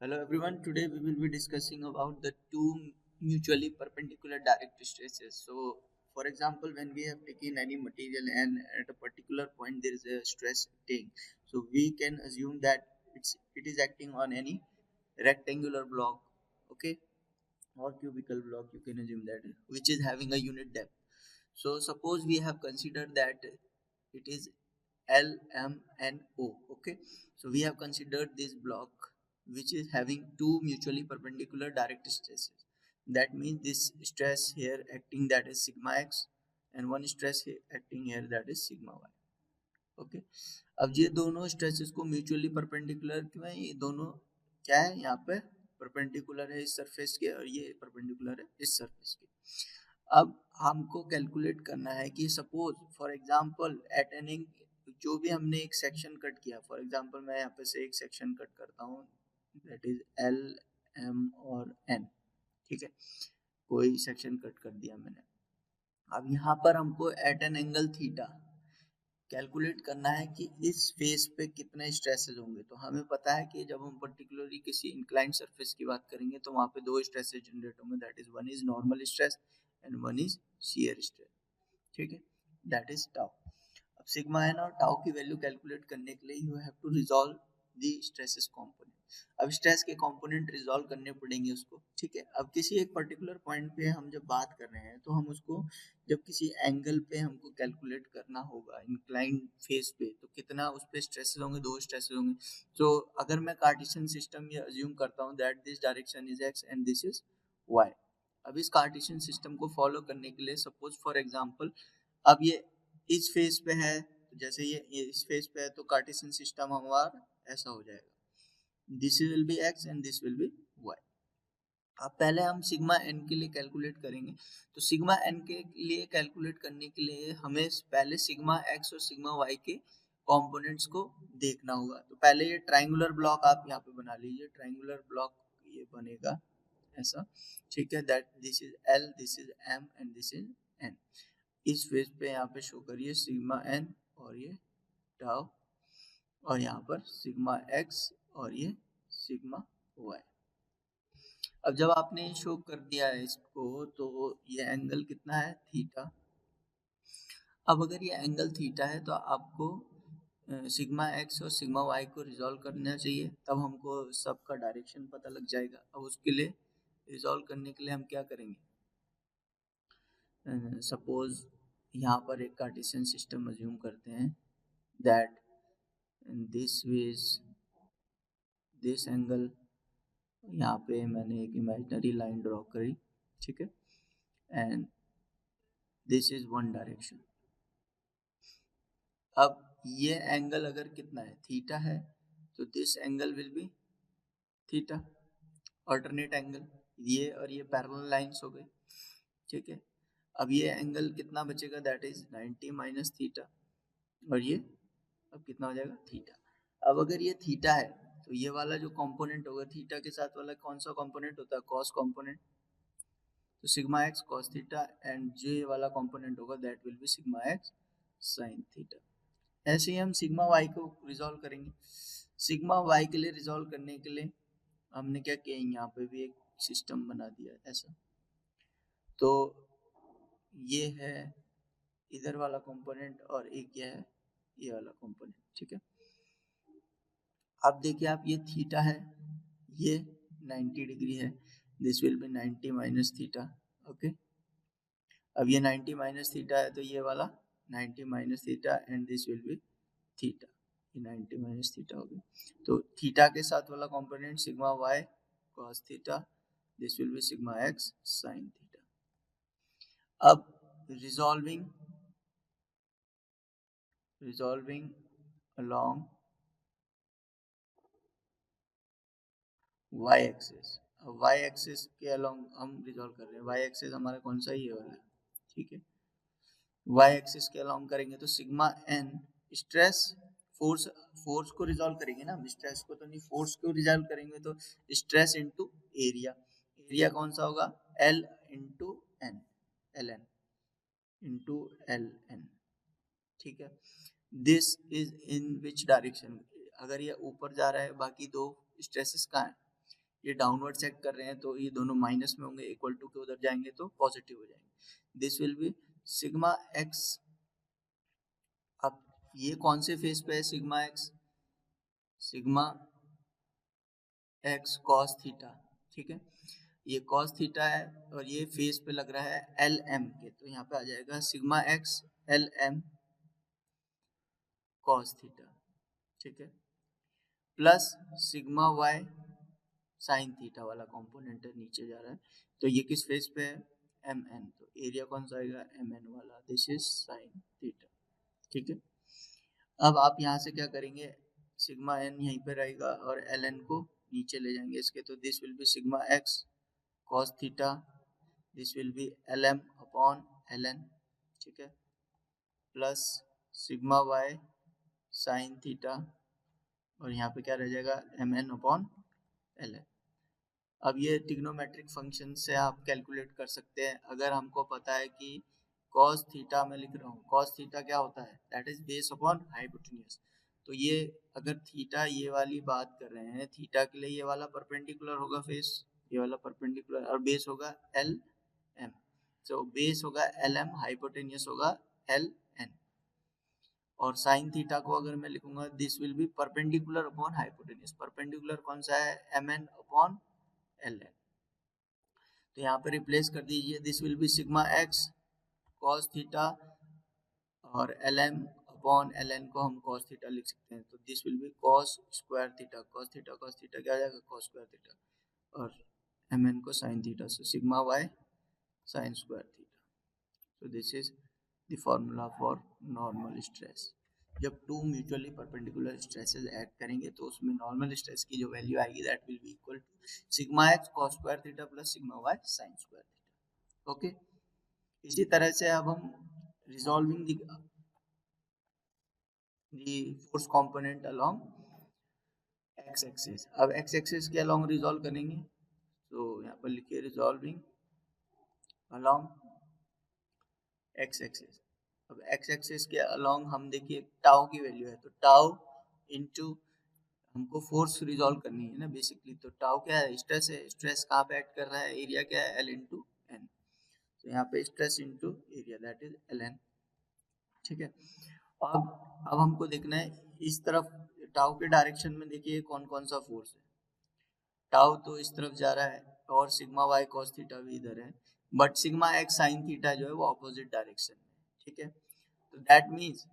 Hello everyone, today we will be discussing about the two mutually perpendicular direct stresses. So for example, when we have taken any material and at a particular point there is a stress acting, so we can assume that it is acting on any rectangular block, okay, or cubical block, you can assume that, which is having a unit depth. So suppose we have considered that it is LMNO. Okay, so we have considered this block which is having two mutually perpendicular direct stresses. That means this stress here acting, that is sigma x, and one stress here acting here, that is sigma y. Okay, अब ये दोनों stresses को mutually perpendicular क्यों है, ये दोनों क्या है, यहाँ पे परपेंडिकुलर है इस सरफेस के और ये परपेंडिकुलर है इस सरफेस के। अब हमको कैलकुलेट करना है कि suppose for example at an जो भी हमने एक सेक्शन कट किया, फॉर एग्जांपल मैं यहाँ पे से एक सेक्शन कट करता हूँ, दैट इज एल एम और एन, ठीक है, कोई सेक्शन कट कर दिया मैंने। अब यहाँ पर हमको at an angle theta calculate करना है कि इस फेस पे कितने स्ट्रेसेस होंगे। तो हमें पता है कि जब हम पर्टिकुलरली किसी इंक्लाइंड सरफेस की बात करेंगे तो वहाँ पे दो स्ट्रेसेस जनरेट होंगे, that is one is normal stress and one is shear stress, ठीक है, दैट इज टाउ। अब सिग्मा एन और टाउ की वैल्यू कैलकुलेट करने के लिए you have to resolve the stresses component. अब स्ट्रेस के कंपोनेंट रिजॉल्व करने पड़ेंगे उसको, ठीक है। अब किसी एक पर्टिकुलर पॉइंट पे हम जब बात कर रहे हैं तो हम उसको जब किसी एंगल पे हमको कैलकुलेट करना होगा इंक्लाइंड फेस पे, तो कितना उस पे स्ट्रेसेस होंगे, दो स्ट्रेसेस होंगे। तो अगर मैं कार्टेशियन सिस्टम ये अज्यूम करता हूँ that this direction is X and this is Y. अब इस कार्टेशियन सिस्टम को फॉलो करने के लिए सपोज फॉर एग्जांपल अब ये इस फेस पे है, तो जैसे ये इस फेस पे है तो कार्टेशियन सिस्टम हमारा ऐसा हो जाएगा, this will be X and this will be Y. अब पहले हम सिग्मा एन के लिए कैलकुलेट करेंगे। तो सिग्मा एन के लिए कैलकुलेट करने के लिए हमें पहले सिग्मा एक्स और सिग्मा वाई के कंपोनेंट्स को देखना होगा। तो पहले ये ट्रायंगुलर ब्लॉक आप यहाँ पे बना लीजिए, ट्रायंगुलर ब्लॉक ये बनेगा ऐसा, ठीक है, that this is L, this is M and this is N. इस फेज पे यहाँ पे शो करिए सिग्मा एन और ये टाउ, और यहाँ पर सिग्मा एक्स और ये सिग्मा वाई। अब जब आपने शो कर दिया है इसको तो ये एंगल कितना है, थीटा। अब अगर ये एंगल थीटा है तो आपको सिग्मा एक्स और सिग्मा वाई को रिजॉल्व करना चाहिए, तब हमको सबका डायरेक्शन पता लग जाएगा। अब उसके लिए रिजॉल्व करने के लिए हम क्या करेंगे, सपोज यहाँ पर एक कार्टेशियन सिस्टम अज्यूम करते हैं that this is this angle, यहाँ पे मैंने एक इमेजिनरी लाइन ड्रॉ करी, ठीक है, and this is one direction. अब ये एंगल अगर कितना है, थीटा है, तो this angle will be theta, alternate angle, ये और ये पैरेलल लाइंस हो गई, ठीक है। अब ये एंगल कितना बचेगा, दैट इज 90 माइनस थीटा, और ये अब कितना हो जाएगा, थीटा। अब अगर ये थीटा है तो ये वाला जो कंपोनेंट होगा थीटा के साथ वाला कौन सा कंपोनेंट होता है, कॉस कंपोनेंट, तो sigma x cos theta, and J वाला कंपोनेंट होगा that will be sigma x sine theta. ऐसे ही हम सिग्मा वाई को रिजॉल्व करेंगे। सिग्मा वाई के लिए रिजॉल्व करने के लिए हमने क्या किया, यहाँ पे भी एक सिस्टम बना दिया ऐसा। तो ये है इधर वाला कंपोनेंट और एक ये है ये वाला कंपोनेंट, ठीक है। अब देखिए आप, ये थीटा है, ये 90 डिग्री है, this will B 90 minus theta, okay. अब ये 90 माइनस थीटा है तो ये वाला 90 minus theta and this will B theta, ये 90 माइनस थीटा हो गया। तो थीटा के साथ वाला component sigma y cos theta, this will be sigma x sin theta. अब resolving resolving along y axis, अब y एक्सिस के अलोंग हम रिजॉल्व कर रहे हैं, y एक्सिस हमारा कौन सा, ये वाला है, ठीक है। y एक्सिस के अलोंग करेंगे तो sigma n stress, force, force को रिजॉल्व करेंगे ना, स्ट्रेस को तो नहीं, फोर्स को रिजॉल्व करेंगे तो स्ट्रेस इनटू एरिया, एरिया कौन सा होगा, L into n, L N into L N, ठीक है। This is in which direction, अगर ये ऊपर जा रहा है, बाकी दो स्ट्रेसेस कहाँ है, ये डाउनवर्ड सेट कर रहे हैं तो ये दोनों माइनस में होंगे, इक्वल टू के उधर जाएंगे तो पॉजिटिव हो जाएंगे। This will be sigma x. अब ये कौन से फेस पे है sigma x? Sigma x cos theta, ठीक है, ये कॉस थीटा है और ये फेस पे लग रहा है एल एम के, तो यहाँ पे आ जाएगा sigma X L M cos theta, ठीक है, plus sigma Y sine theta वाला कंपोनेंट है नीचे जा रहा है, तो ये किस फेस पे है? एम एन, तो एरिया कौन सा आएगा? एम एन वाला, दिस इज साइन थीटा, ठीक है। अब आप यहाँ से क्या करेंगे, सिग्मा एन यहीं पे रहेगा और एल एन को नीचे ले जाएंगे इसके, तो this will be sigma x cos theta, this will be L M upon L N, ठीक है, plus sigma Y sine theta और यहाँ पे क्या रह जाएगा? M N upon L N. अब ये ट्रिग्नोमेट्रिक फंक्शन से आप कैलकुलेट कर सकते हैं। अगर हमको पता है कि cos थीटा में लिख रहा हूँ, cos थीटा क्या होता है? That is base upon hypotenuse. तो ये अगर थीटा ये वाली बात कर रहे हैं, थीटा के लिए ये वाला परपेंडिकुलर होगा फेस, ये वाला परपेंडिकुलर, और बेस होगा एल एम, तो बेस होगा एल एम, हाइपोटेन्यूज होगा एल एन, और साइन थीटा को अगर मैं लिखूंगा this will be perpendicular upon hypotenuse. Perpendicular कौन सा है? M N upon L N. तो यहाँ पे रिप्लेस कर दीजिए, this will be sigma x cos theta और L M upon L N को हम कॉस थीटा लिख सकते हैं, तो this will be cos square theta, cos theta क्या आ जाएगा? कॉस स्क्वायर थीटा, और एम एन को sine theta, so sigma Y sine square theta. So this is the formula for normal stress। जब two mutually perpendicular stresses add करेंगे तो उसमें normal stress की जो वैल्यू आएगी that will be equal to sigma x cos square theta plus sigma Y sine square theta. Okay, इसी तरह से अब हम resolving the force component along x axis. अब एक्स एक्सिस के अलोंग रिजॉल्व करेंगे, तो यहाँ पर लिखिए रिजॉल्विंग अलोंग एक्स एक्सिस। अब एक्स एक्सिस के अलोंग हम देखिए टाउ की वैल्यू है, तो टाउ इनटू हमको फोर्स रिजॉल्व करनी है ना बेसिकली, तो टाउ क्या है? स्ट्रेस है, स्ट्रेस कहाँ पे ऐड कर रहा है? एरिया क्या है? एल इंटू एन, तो यहाँ पे stress into area that is L N, ठीक है। अब हमको देखना है इस तरफ टाउ के डायरेक्शन में, देखिए कौन कौन सा फोर्स है। टाउ तो इस तरफ जा रहा है और सिग्मा वाई कॉस थीटा भी इधर है, but sigma x sine theta जो है वो ऑपोजिट डायरेक्शन में, ठीक है। तो दैट मीन्स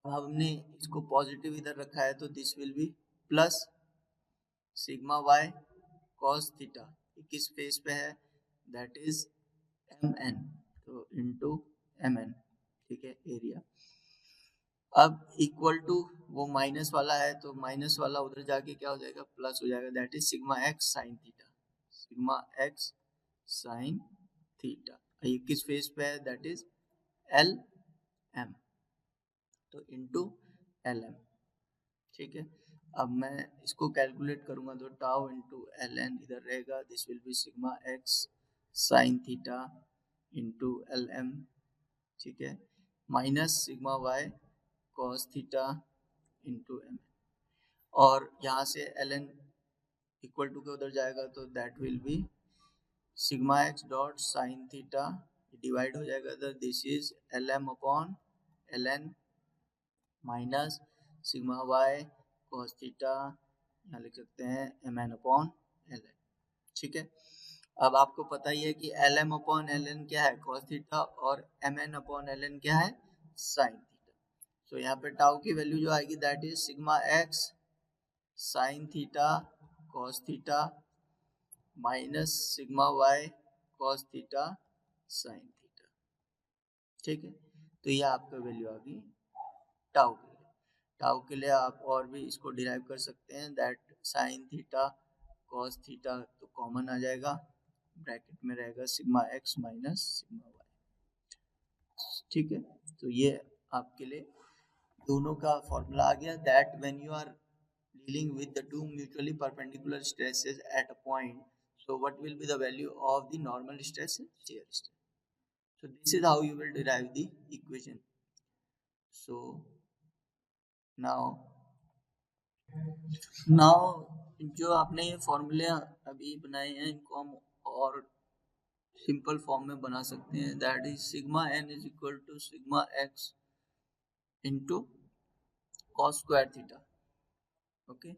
अब हमने इसको पॉजिटिव इधर रखा है, तो this will be plus sigma Y cos theta, किस फेस पे है? दैट इज एम एन, तो इनटू एम एन, ठीक है, एरिया। अब इक्वल टू वो माइनस वाला है, तो माइनस वाला उधर जाके क्या हो जाएगा? प्लस हो जाएगा, that is sigma x sine theta, sigma x sine theta. ये किस फेस पे है? दैट इज एल एम, तो इनटू एल एम, ठीक है। अब मैं इसको कैलकुलेट करूंगा तो टाउ इंटू एल एन इधर रहेगा, this will be sigma x sine theta into L M, ठीक है, minus sigma Y cos theta into M, और यहाँ से एल एन इक्वल टू के उधर जाएगा, तो that will be sigma X dot sine theta divide हो जाएगा, तो this is L M upon L N minus sigma Y cos theta, यहाँ लिख सकते हैं M N upon L N, ठीक है। अब आपको पता ही है कि L M upon L N क्या है? कॉस थीटा, और M N upon L N क्या है? Sine theta. तो यहाँ पे टाउ की वैल्यू जो आएगी that is sigma x sine theta cos theta minus sigma Y cos theta sine theta, ठीक है। तो ये आपका वैल्यू आ गई टाउ के लिए। टाउ के लिए आप और भी इसको डिराइव कर सकते हैं, that sine theta cos theta तो कॉमन आ जाएगा, ब्रैकेट में रहेगा sigma X minus sigma Y, ठीक है। तो ये आपके लिए दोनों का फॉर्मूला आ गया, that when you are dealing with the two mutually perpendicular stresses at a point, so what will be the value of the normal stress and shear stress? So this is how you will derive the equation. So now जो आपने ये फॉर्मूले अभी बनाए हैं इनको हम और सिंपल फॉर्म में बना सकते हैं, that is sigma N is equal to sigma X into cos square theta, okay,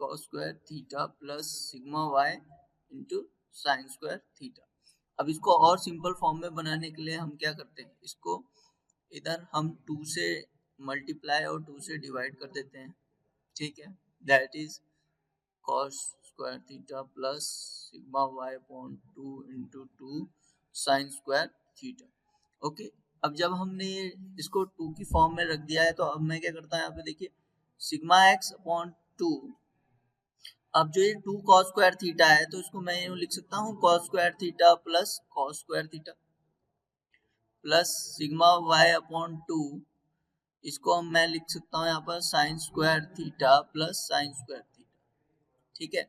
cos square theta plus sigma Y into sine square theta. अब इसको और सिंपल फॉर्म में बनाने के लिए हम क्या करते हैं, इसको इधर हम 2 से मल्टीप्लाई और 2 से डिवाइड कर देते हैं, ठीक है, that is cos square theta plus sigma Y upon 2 into 2 sine square theta, okay. अब जब हमने इसको 2 की फॉर्म में रख दिया है तो अब मैं क्या करता हूँ, यहाँ पे देखिए सिग्मा एक्स अपॉन 2, अब जो ये 2 cos स्क्वायर थीटा है तो इसको मैं यूँ लिख सकता हूँ cos square theta plus cos square theta plus sigma Y upon 2, इसको हम मैं लिख सकता हूँ यहाँ पर sine square theta plus sine square theta, ठीक है।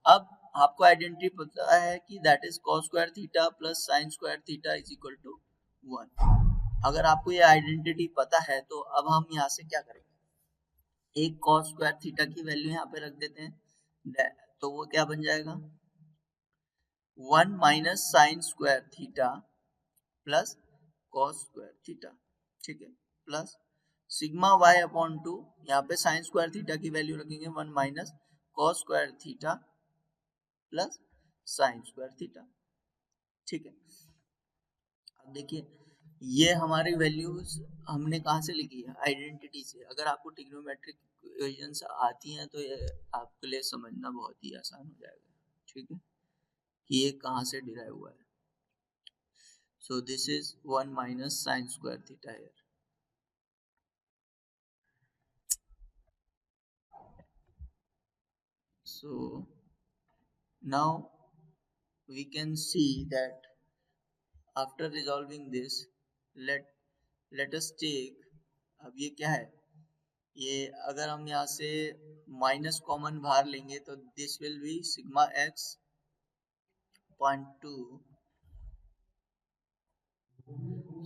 अब आपको आइडेंटिटी पता है कि that is cos square theta plus sine square theta is equal to 1। अगर आपको ये आइडेंटिटी पता है तो अब हम यहाँ से क्या करेंगे, एक cos स्क्वायर थीटा की वैल्यू यहाँ पे रख देते हैं, तो वो क्या बन जाएगा 1 minus sign square theta plus cos square theta, ठीक है, प्लस सिग्मा वाई अपॉन 2, यहाँ पे साइन स्क्वायर थीटा की वैल्यू रखेंगे 1 minus cos square theta plus sine square theta, ठीक है। अब देखिए ये हमारी वैल्यूज हमने कहाँ से लिखी है, आइडेंटिटी से। अगर आपको ट्रिग्नोमेट्रिक इक्वेशंस आती हैं तो ये आपके लिए समझना बहुत ही आसान हो जाएगा, ठीक है, कि ये कहाँ से डिराइव हुआ है। So this is 1 minus sign square theta here. So now we can see that after resolving this, let us take, अब ये क्या है, ये अगर हम यहाँ से माइनस कॉमन बाहर लेंगे तो this will be sigma x point 2।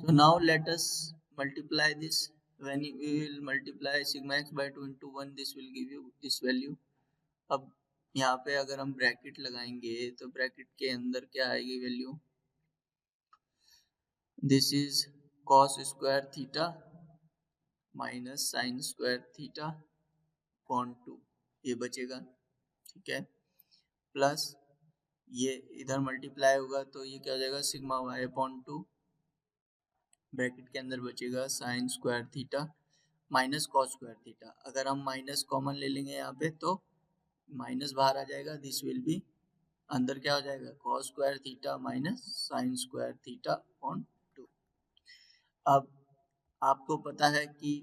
So now let us multiply this, when we will multiply sigma x by 2 into 1, this will give you this value। अब यहाँ पे अगर हम ब्रैकेट लगाएंगे तो ब्रैकेट के अंदर क्या आएगी value, this is cos square theta minus sign square theta upon 2, ये बचेगा, ठीक है, प्लस ये इधर मल्टीप्लाई होगा तो ये क्या हो जाएगा सिग्मा वाई अपॉन 2, ब्रैकेट के अंदर बचेगा sign square theta minus cos square theta. अगर हम माइनस कॉमन ले लेंगे यहाँ पे तो माइनस बाहर आ जाएगा, दिस विल बी, अंदर क्या हो जाएगा cos square theta minus sign square theta upon 2। अब आपको पता है कि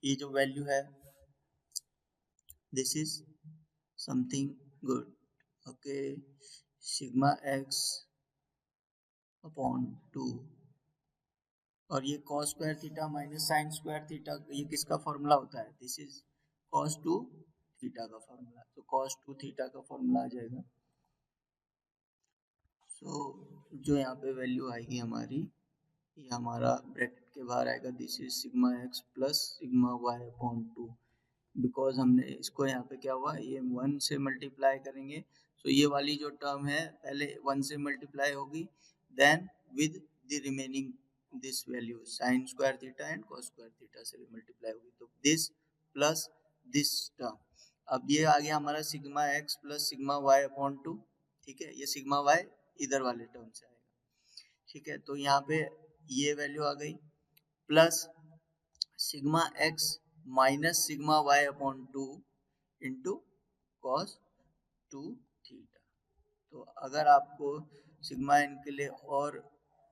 ये जो वैल्यू है this is something good, okay, sigma x upon 2, और ये cos square theta minus sign square theta, ये किसका फॉर्मूला होता है, दिस इज cos 2 थीटा का फॉर्मूला, तो cos 2 थीटा का फॉर्मूला आ जाएगा। सो जो यहाँ पे वैल्यू आएगी हमारी, ये हमारा ब्रैकेट के बाहर आएगा, this is sigma X plus sigma Y upon 2, because हमने इसको यहाँ पे क्या हुआ, ये 1 से मल्टीप्लाई करेंगे, तो ये वाली जो टर्म है पहले 1 से मल्टीप्लाई होगी, then with the remaining this value sine square theta and cos square theta से भी मल्टीप्लाई होगी, तो दिस प्लस दिस टर्म। अब ये आ गया हमारा sigma X plus sigma Y upon 2, ठीक है, ये सिग्मा वाई इधर वाले टर्म से आएगा, ठीक है, तो यहाँ पे ये वैल्यू आ गई plus sigma X minus sigma Y upon 2 into cos 2 theta. तो अगर आपको सिग्मा एन के लिए और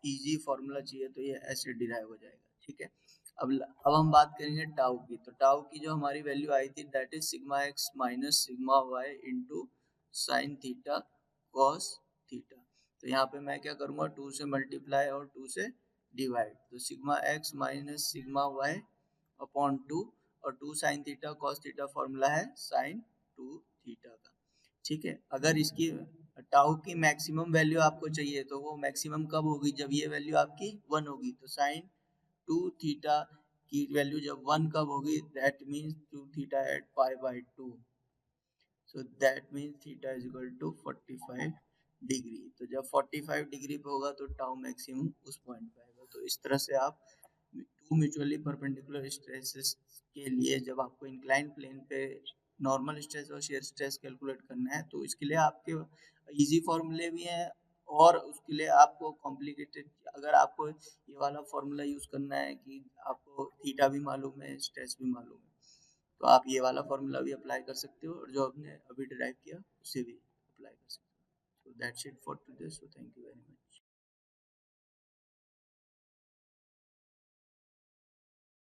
इजी फॉर्मूला चाहिए तो ये ऐसे डिराइव हो जाएगा, ठीक है। अब हम बात करेंगे टाउ की, तो टाउ की जो हमारी वैल्यू आई थी that is sigma X minus sigma Y into sine theta cos theta. तो यहाँ पे मैं क्या करूँगा 2 से मल्टीप्लाई और 2 से डिवाइड, तो sigma X minus sigma Y upon 2 और 2 sine theta cos theta formula है साइन 2 थीटा का, ठीक है। अगर इसकी टाउ की मैक्सिमम वैल्यू आपको चाहिए तो वो मैक्सिमम कब होगी, जब ये वैल्यू आपकी 1 होगी, तो साइन 2 थीटा की वैल्यू जब 1 कब होगी, that means 2 theta at pi by 2, so that means theta is equal to 45 degree. तो जब 45 डिग्री पे होगा तो टाउ मैक्सिमम उस पॉइंट पे आएगा। तो इस तरह से आप टू म्यूचुअली परपेंडिकुलर स्ट्रेसेस के लिए जब आपको इंक्लाइन प्लेन पे नॉर्मल स्ट्रेस और शेयर स्ट्रेस कैलकुलेट करना है तो इसके लिए आपके इजी फॉर्मूले भी हैं, और उसके लिए आपको कॉम्प्लिकेटेड, अगर आपको ये वाला फॉर्मूला यूज करना है कि आपको थीटा भी मालूम है स्ट्रेस भी मालूम है, तो आप ये वाला फॉर्मूला भी अप्लाई कर सकते हो, और जो आपने अभी डिराइव किया उसे भी अप्लाई कर सकते हो। So that's it for today, so thank you very much.